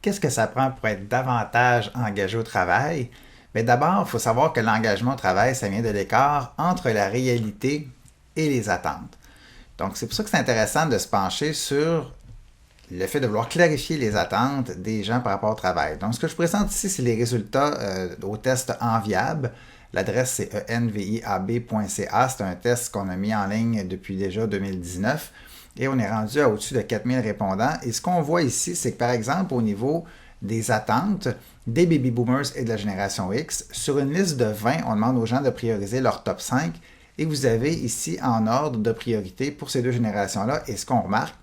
Qu'est-ce que ça prend pour être davantage engagé au travail? Bien, d'abord, il faut savoir que l'engagement au travail, ça vient de l'écart entre la réalité et les attentes. Donc, c'est pour ça que c'est intéressant de se pencher sur le fait de vouloir clarifier les attentes des gens par rapport au travail. Donc, ce que je présente ici, c'est les résultats au test Enviable. L'adresse, c'est enviab.ca. C'est un test qu'on a mis en ligne depuis déjà 2019 et on est rendu à au-dessus de 4000 répondants. Et ce qu'on voit ici, c'est que par exemple, au niveau des attentes des baby boomers et de la génération X, sur une liste de 20, on demande aux gens de prioriser leur top 5 et vous avez ici en ordre de priorité pour ces deux générations-là. Et ce qu'on remarque,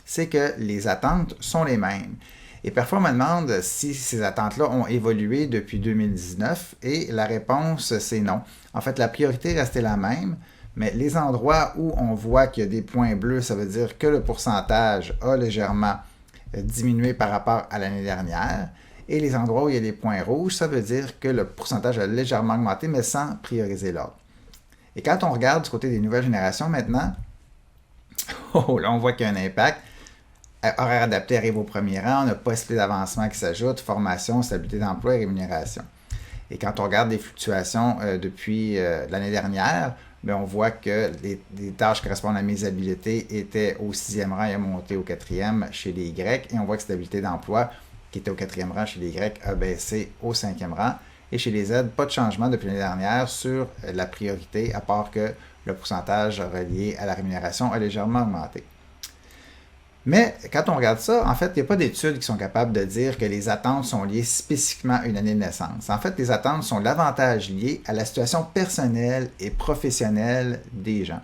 c'est que les attentes sont les mêmes. Et parfois, on me demande si ces attentes-là ont évolué depuis 2019 et la réponse, c'est non. En fait, la priorité est restée la même, mais les endroits où on voit qu'il y a des points bleus, ça veut dire que le pourcentage a légèrement diminué par rapport à l'année dernière. Et les endroits où il y a des points rouges, ça veut dire que le pourcentage a légèrement augmenté, mais sans prioriser l'ordre. Et quand on regarde du côté des nouvelles générations maintenant, oh, là, on voit qu'il y a un impact. Horaire adapté arrive au premier rang, on n'a pas possibilité d'avancement qui s'ajoute, formation, stabilité d'emploi et rémunération. Et quand on regarde les fluctuations depuis l'année dernière, bien, on voit que les tâches correspondant à mes habiletés étaient au sixième rang et ont monté au quatrième chez les Y. Et on voit que stabilité d'emploi, qui était au quatrième rang chez les Y, a baissé au cinquième rang. Et chez les Z, pas de changement depuis l'année dernière sur la priorité, à part que le pourcentage relié à la rémunération a légèrement augmenté. Mais quand on regarde ça, en fait, il n'y a pas d'études qui sont capables de dire que les attentes sont liées spécifiquement à une année de naissance. En fait, les attentes sont davantage liées à la situation personnelle et professionnelle des gens.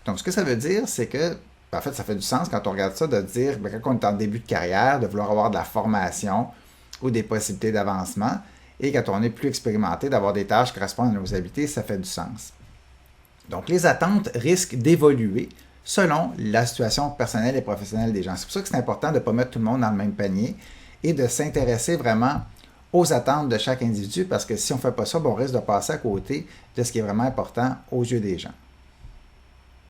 Donc, ce que ça veut dire, c'est que, en fait, ça fait du sens quand on regarde ça de dire, bien, quand on est en début de carrière, de vouloir avoir de la formation ou des possibilités d'avancement, et quand on est plus expérimenté, d'avoir des tâches qui correspondent à nos habiletés, ça fait du sens. Donc, les attentes risquent d'évoluer selon la situation personnelle et professionnelle des gens. C'est pour ça que c'est important de ne pas mettre tout le monde dans le même panier et de s'intéresser vraiment aux attentes de chaque individu parce que si on ne fait pas ça, on risque de passer à côté de ce qui est vraiment important aux yeux des gens.